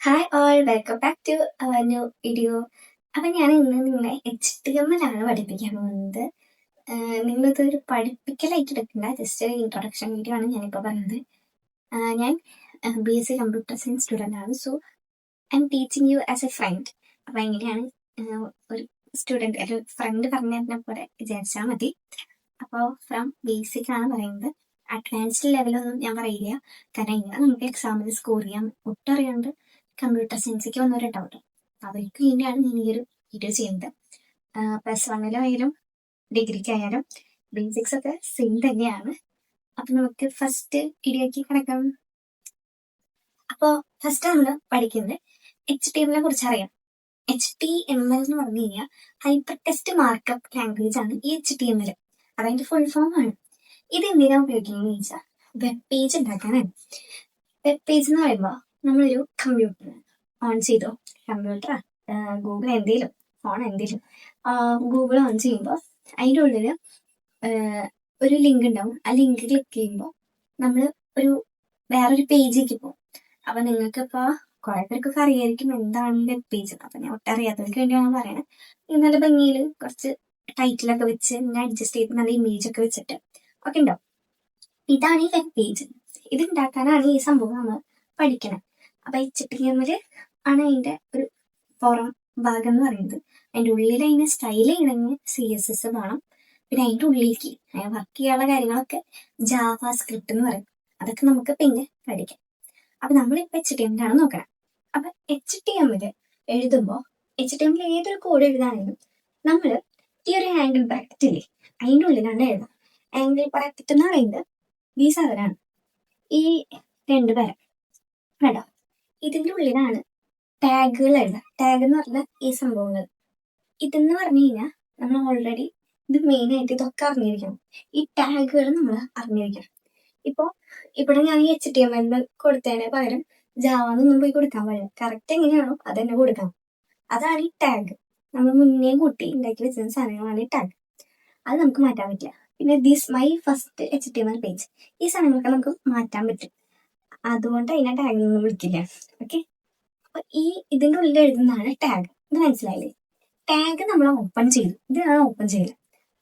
Hi all, welcome back to our new video. അപ്പം ഞാൻ ഇന്ന് നിങ്ങളെ HTML ആണ് പഠിപ്പിക്കാൻ പോകുന്നത്. നിങ്ങളിതൊരു പഠിപ്പിക്കലായിട്ട് എടുക്കണ്ട, ജസ്റ്റ് ഒരു ഇൻട്രൊഡക്ഷൻ വീഡിയോ ആണ് ഞാനിപ്പോൾ പറയുന്നത്. ഞാൻ BSc കമ്പ്യൂട്ടർ സയൻസ് സ്റ്റുഡൻ്റ് ആണ്. So I am teaching you as a friend. അപ്പം എങ്ങനെയാണ് ഒരു സ്റ്റുഡൻറ്റ് ഒരു ഫ്രണ്ട് പറഞ്ഞു തരുന്ന പോലെ വിചാരിച്ചാൽ മതി. അപ്പോൾ ഫ്രം ബേസിക് ആണ് പറയുന്നത്. അഡ്വാൻസ്ഡ് ലെവലൊന്നും ഞാൻ പറയില്ല, കാരണം ഇങ്ങനെ നമുക്ക് എക്സാമിൽ സ്കോർ ചെയ്യാൻ ഒട്ടറിയാണ്ട് കമ്പ്യൂട്ടർ സയൻസിലേക്ക് വന്നവരുണ്ടാവും. അവർക്ക് വേണ്ടിയാണ് ഞാൻ ഈ ഒരു വീഡിയോ ചെയ്യുന്നത്. +1 ഡിഗ്രിക്കായാലും ബേസിക്സ് ഒക്കെ സെയിം തന്നെയാണ്. അപ്പൊ നമുക്ക് ഫസ്റ്റ് വീഡിയോക്ക് കിടക്കാം. അപ്പോൾ ഫസ്റ്റ് നമ്മൾ പഠിക്കുന്നത് HTML കുറിച്ച് അറിയാം. HTML എന്ന് പറഞ്ഞു കഴിഞ്ഞാൽ ഹൈപ്പർ ടെക്സ്റ്റ് മാർക്കപ്പ് ലാംഗ്വേജ് ആണ് ഈ HTML. അതിന്റെ ഫുൾ ഫോം ആണ്. ഇത് എന്തിനാ ഉപയോഗിക്കുന്നത് ചോദിച്ചാൽ വെബ് പേജ് ഉണ്ടാക്കാനാണ്. വെബ് പേജ് എന്ന് പറയുമ്പോൾ നമ്മളൊരു കമ്പ്യൂട്ടർ ഓൺ ചെയ്തോ, കമ്പ്യൂട്ടറാ ഗൂഗിൾ എന്തെങ്കിലും ഫോൺ എന്തെങ്കിലും ഗൂഗിൾ ഓൺ ചെയ്യുമ്പോൾ അതിൻ്റെ ഉള്ളിൽ ഒരു ലിങ്ക് ഉണ്ടാവും. ആ ലിങ്ക് ക്ലിക്ക് ചെയ്യുമ്പോൾ നമ്മൾ വേറൊരു പേജിലേക്ക് പോകും. അപ്പൊ നിങ്ങൾക്കിപ്പോൾ കുറെ പേർക്കൊക്കെ അറിയായിരിക്കും എന്താണ് വെബ് പേജ്. അപ്പൊ ഞാൻ ഒട്ടറിയാത്തവർക്ക് വേണ്ടിയാണ് പറയണത്. നല്ല ഭംഗിയിൽ കുറച്ച് ടൈറ്റിലൊക്കെ വെച്ച് ഇങ്ങനെ അഡ്ജസ്റ്റ് ചെയ്ത് നല്ല ഇമേജ് ഒക്കെ വെച്ചിട്ട് ഒക്കെ ഉണ്ടാവും. ഇതാണ് ഈ വെബ് പേജ്. ഇത് ഉണ്ടാക്കാനാണ് ഈ സംഭവം നമ്മൾ പഠിക്കണം. അപ്പൊ HTML ആണ് അതിന്റെ ഒരു പുറം ഭാഗം എന്ന് പറയുന്നത്. അതിന്റെ ഉള്ളിൽ അതിന് സ്റ്റൈൽ ചെയ്യണമെങ്കിൽ CSS വേണം. പിന്നെ അതിന്റെ ഉള്ളിലേക്ക് വർക്ക് ചെയ്യാനുള്ള കാര്യങ്ങളൊക്കെ ജാവ സ്ക്രിപ്റ്റ് എന്ന് പറയും. അതൊക്കെ നമുക്ക് പിന്നെ പഠിക്കാം. അപ്പൊ നമ്മളിപ്പോ HTML ആണ് നോക്കണം. അപ്പൊ HTML എഴുതുമ്പോൾ HTML ഏതൊരു കോഡ് എഴുതാണെങ്കിലും നമ്മൾ ഈ ഒരു ആംഗിൾ ബ്രാക്കറ്റ് ഇല്ലേ, അതിന്റെ ഉള്ളിലാണ് എഴുതാം. ആംഗിൾ ബ്രാക്കറ്റ് എന്ന് പറയുന്നത് ഈ സാധനമാണ്, ഈ 2 പേര കേട്ടോ. ഇതിന്റെ ഉള്ളിലാണ് ടാഗുകൾ എഴുതാം. ടാഗ് എന്ന് പറഞ്ഞാൽ ഈ സംഭവങ്ങൾ. ഇതെന്ന് പറഞ്ഞു കഴിഞ്ഞാൽ നമ്മൾ ഓൾറെഡി ഇത് മെയിൻ ആയിട്ട് ഇതൊക്കെ അറിഞ്ഞിരിക്കണം. ഈ ടാഗുകൾ നമ്മൾ അറിഞ്ഞിരിക്കണം. ഇപ്പോൾ ഇവിടെ ഞാൻ ഈ HTML കൊടുത്തതിന് പകരം ജാവന്നൊന്നും പോയി കൊടുക്കാൻ പാടില്ല. കറക്റ്റ് എങ്ങനെയാണോ അത് തന്നെ കൊടുക്കാം. അതാണ് ഈ ടാഗ്. നമ്മൾ മുന്നേ കൂട്ടി ഉണ്ടാക്കി വെച്ചിരുന്ന സാധനങ്ങളാണ് ഈ ടാഗ്. അത് നമുക്ക് മാറ്റാൻ പറ്റില്ല. പിന്നെ this my first HTML page, ഈ സാധനങ്ങളൊക്കെ നമുക്ക് മാറ്റാൻ പറ്റും. അതുകൊണ്ട് അതിനെ ടാഗ് ഒന്നും വിളിക്കില്ല. ഓക്കെ, അപ്പൊ ഇതിന്റെ ഉള്ളിൽ എഴുതുന്നതാണ് ടാഗ്. ഇത് മനസ്സിലായില്ലേ? ടാഗ് നമ്മൾ ഓപ്പൺ ചെയ്തു. ഇതാണ് ഓപ്പൺ ചെയ്യൽ.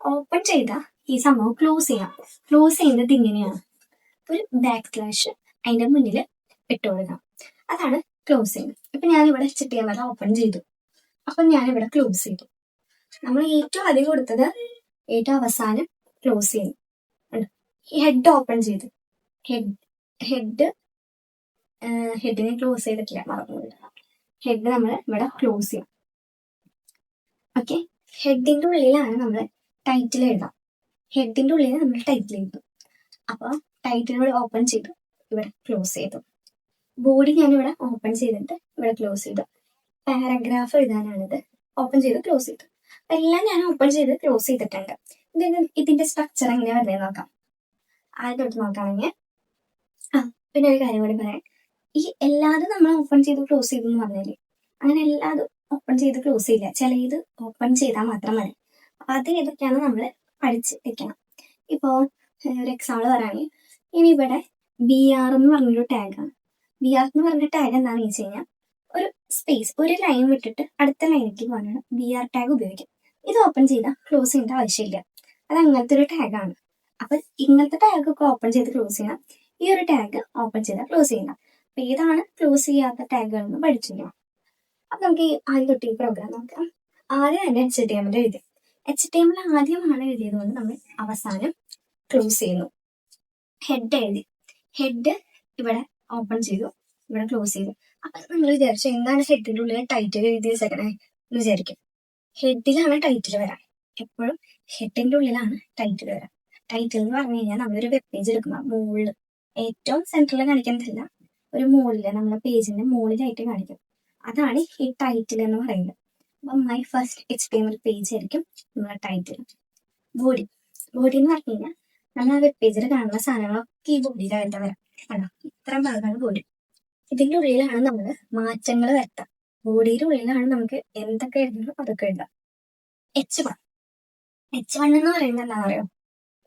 ഓപ്പൺ ചെയ്ത ഈ സംഭവം ക്ലോസ് ചെയ്യാം. ക്ലോസ് ചെയ്യുന്നത് ഇങ്ങനെയാണ്, ഒരു \/ അതിന്റെ മുന്നിൽ ഇട്ട് കൊടുക്കാം. അതാണ് ക്ലോസ് ചെയ്യുന്നത്. ഇപ്പൊ ഞാനിവിടെ HTML ഓപ്പൺ ചെയ്തു. അപ്പൊ ഞാനിവിടെ ക്ലോസ് ചെയ്തു. നമ്മൾ ഏറ്റവും ആദ്യം കൊടുത്തത് ഏറ്റവും അവസാനം ക്ലോസ് ചെയ്യും. ഹെഡ് ഓപ്പൺ ചെയ്ത് ഹെഡിനെ ക്ലോസ് ചെയ്തിട്ടില്ല, മറന്നുപോയില്ല. ഹെഡ് നമ്മൾ ഇവിടെ ക്ലോസ് ചെയ്യാം. ഓക്കെ, ഹെഡിന്റെ ഉള്ളിലാണ് നമ്മൾ ടൈറ്റിൽ എഴുതാം. ഹെഡിന്റെ ഉള്ളിൽ നമ്മൾ ടൈറ്റിൽ എഴുതും. അപ്പൊ ടൈറ്റിൽ ഓപ്പൺ ചെയ്തു, ഇവിടെ ക്ലോസ് ചെയ്തു. ബോഡി ഞാനിവിടെ ഓപ്പൺ ചെയ്തിട്ട് ഇവിടെ ക്ലോസ് ചെയ്തു. പാരഗ്രാഫ് എഴുതാനാണിത്. ഓപ്പൺ ചെയ്ത് ക്ലോസ് ചെയ്തു. എല്ലാം ഞാൻ ഓപ്പൺ ചെയ്ത് ക്ലോസ് ചെയ്തിട്ടുണ്ട്. ഇതിന്റെ സ്ട്രക്ചർ എങ്ങനെയാ വരുന്നത് നോക്കാം. ആദ്യം തൊട്ട് നോക്കുകയാണെങ്കിൽ പിന്നെ ഒരു കാര്യം കൂടി പറയാം. ഈ എല്ലാതും നമ്മൾ ഓപ്പൺ ചെയ്ത് ക്ലോസ് ചെയ്തു എന്ന് പറഞ്ഞാല് അങ്ങനെ എല്ലാതും ഓപ്പൺ ചെയ്ത് ക്ലോസ് ചെയ്യില്ല. ചില ഇത് ഓപ്പൺ ചെയ്താൽ മാത്രം മതി. അപ്പൊ അത് ഏതൊക്കെയാണ് നമ്മൾ പഠിച്ച് വെക്കണം. ഇപ്പോ ഒരു എക്സാമ്പിൾ പറയുകയാണെങ്കിൽ ഇനി ഇവിടെ BR എന്ന് പറഞ്ഞൊരു ടാഗാണ്. BR എന്ന് പറഞ്ഞ ടാഗ് എന്താണെന്ന് വെച്ച് കഴിഞ്ഞാൽ ഒരു സ്പേസ്, ഒരു ലൈൻ വിട്ടിട്ട് അടുത്ത ലൈനിലേക്ക് പോകാനാണ് BR ടാഗ് ഉപയോഗിക്കുക. ഇത് ഓപ്പൺ ചെയ്താൽ ക്ലോസ് ചെയ്യേണ്ട ആവശ്യമില്ല. അത് അങ്ങനത്തെ ഒരു ടാഗാണ്. അപ്പൊ ഇങ്ങനത്തെ ടാഗ് ഒക്കെ ഓപ്പൺ ചെയ്ത് ക്ലോസ് ചെയ്യണം. ഈ ഒരു ടാഗ് ഓപ്പൺ ചെയ്താൽ ക്ലോസ് ചെയ്യണം. അപ്പൊ ഏതാണ് ക്ലോസ് ചെയ്യാത്ത ടാഗുകൾ എന്ന് പഠിച്ചിരിക്കണം. അപ്പൊ നമുക്ക് ആദ്യം തൊട്ട് ഈ പ്രോഗ്രാം നോക്കാം. ആദ്യം തന്നെ HTML എഴുതി. HTML ആദ്യമാണ് എഴുതിയത് കൊണ്ട് നമ്മൾ അവസാനം ക്ലോസ് ചെയ്യുന്നു. ഹെഡ് എഴുതി. ഹെഡ് ഇവിടെ ഓപ്പൺ ചെയ്തു, ഇവിടെ ക്ലോസ് ചെയ്തു. അപ്പൊ നിങ്ങൾ വിചാരിച്ചു എന്താണ് ഹെഡിന്റെ ഉള്ളിൽ ടൈറ്റിൽ എഴുതി വെച്ചേക്കണേ എന്ന് വിചാരിക്കും. ഹെഡിലാണ് ടൈറ്റിൽ വരാം. എപ്പോഴും ഹെഡിന്റെ ഉള്ളിലാണ് ടൈറ്റിൽ വരാം. ടൈറ്റിൽ എന്ന് പറഞ്ഞു കഴിഞ്ഞാൽ നമ്മളൊരു വെബ് പേജ് എടുക്കുമ്പോൾ മുകളിൽ ഏറ്റവും സെൻട്രലിൽ കാണിക്കുന്നതല്ല, ഒരു മുകളിൽ നമ്മളെ പേജിന്റെ മുകളിലായിട്ട് കാണിക്കും. അതാണ് ഈ ടൈറ്റിൽ എന്ന് പറയുന്നത്. അപ്പൊ മൈ ഫസ്റ്റ് HTML പേജ് ആയിരിക്കും നമ്മളെ ടൈറ്റിൽ. ബോഡി എന്ന് പറഞ്ഞു കഴിഞ്ഞാൽ നമ്മൾ ആ വെബ് പേജിൽ കാണുന്ന സാധനങ്ങളൊക്കെ ഈ ബോഡിയിലായിട്ട് വരാം. കണ്ടോ, ഇത്ര ഭാഗമാണ് ബോഡി. ഇതിന്റെ ഉള്ളിലാണ് നമ്മൾ മാറ്റങ്ങൾ വരുത്താം. ബോഡിയുടെ ഉള്ളിലാണ് നമുക്ക് എന്തൊക്കെ എഴുതണം അതൊക്കെ എഴുതാം. H1 എന്ന് പറയുന്നത് എന്താ പറയുക,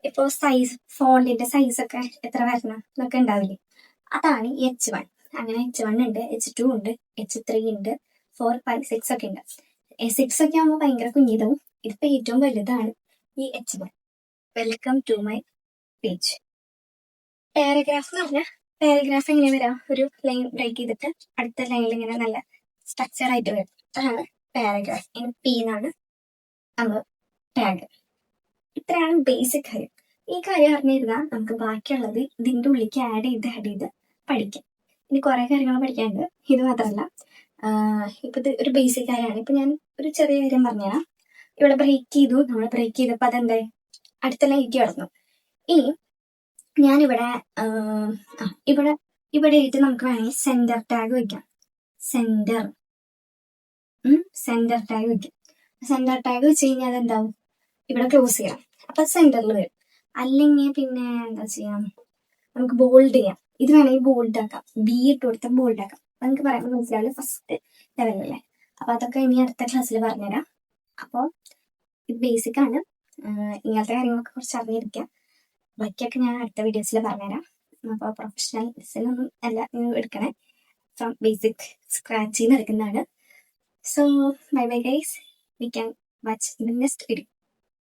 ഇപ്പോ സൈസ്, ഫോണ്ടിന്റെ സൈസ് ഒക്കെ എത്ര വരണം എന്നൊക്കെ ഉണ്ടാവില്ലേ, അതാണ് ഈ H1. അങ്ങനെ H1 ഉണ്ട്, H2 ഉണ്ട്, H3 ഉണ്ട്, 4, 5, 6 ഒക്കെ ഉണ്ട്. 6 ഒക്കെ ആകുമ്പോൾ ഭയങ്കര കുഞ്ഞിതാവും. ഇതിപ്പോ ഏറ്റവും വലുതാണ് ഈ H1. Welcome to my page. Paragraph എന്ന് പറഞ്ഞാൽ പാരഗ്രാഫ് എങ്ങനെ വരാം, ഒരു ലൈൻ ബ്രേക്ക് ചെയ്തിട്ട് അടുത്ത ലൈനിൽ ഇങ്ങനെ നല്ല സ്ട്രക്ചർ ആയിട്ട് വരും. അതാണ് പാരഗ്രാഫ്. ഇനി P എന്നാണ് നമ്മൾ ടാഗ്. ഇത്രയാണ് ബേസിക് കാര്യം. ഈ കാര്യം അറിഞ്ഞിരുന്നാൽ നമുക്ക് ബാക്കിയുള്ളത് ഇതിൻ്റെ ഉള്ളിലേക്ക് ആഡ് ചെയ്ത് പഠിക്കാം. ഇനി കുറെ കാര്യങ്ങൾ പഠിക്കാനുണ്ട്. ഇത് മാത്രമല്ല, ഇപ്പൊ ഇത് ഒരു ബേസിക് കാര്യമാണ്. ഇപ്പൊ ഞാൻ ഒരു ചെറിയ കാര്യം പറഞ്ഞുതരാം. ഇവിടെ ബ്രേക്ക് ചെയ്തു, നമ്മൾ ബ്രേക്ക് ചെയ്തപ്പോൾ അതെന്തായി, അടുത്ത ലൈനിലേക്ക് കടന്നു. ഇനി ഞാനിവിടെ ഇവിടെ ആയിട്ട് നമുക്ക് വേണമെങ്കിൽ സെന്റർ ടാഗ് വയ്ക്കാം. സെന്റർ ടാഗ് വയ്ക്കാം. സെന്റർ ടാഗ് വെച്ച് കഴിഞ്ഞാൽ അതെന്താവും, ഇവിടെ ക്ലോസ് ചെയ്യാം, അപ്പൊ സെന്ററിൽ വരും. അല്ലെങ്കിൽ പിന്നെ എന്താ ചെയ്യാം, നമുക്ക് ബോൾഡ് ചെയ്യാം. ഇത് വേണമെങ്കിൽ ബോൾഡ് ആക്കാം, B ഇട്ട് കൊടുത്താൽ ബോൾഡ് ആക്കാം. നമുക്ക് പറയുമ്പോൾ മനസ്സിലാവില്ല, ഫസ്റ്റ് ലെവലല്ലേ. അപ്പൊ അതൊക്കെ ഇനി അടുത്ത ക്ലാസ്സിൽ പറഞ്ഞുതരാം. അപ്പോൾ ഇത് ബേസിക് ആണ്. ഇങ്ങനത്തെ കാര്യങ്ങളൊക്കെ കുറച്ച് അറിഞ്ഞിരിക്കാം. ബാക്കിയൊക്കെ ഞാൻ അടുത്ത വീഡിയോസിൽ പറഞ്ഞുതരാം. അപ്പോൾ പ്രൊഫഷണൽ ലെസനൊന്നും അല്ല നിങ്ങൾ എടുക്കണേ, ഫ്രം ബേസിക് സ്ക്രാച്ചിൽ നിന്ന് എടുക്കുന്നതാണ്. So bye bye guys, we can watch in the next video.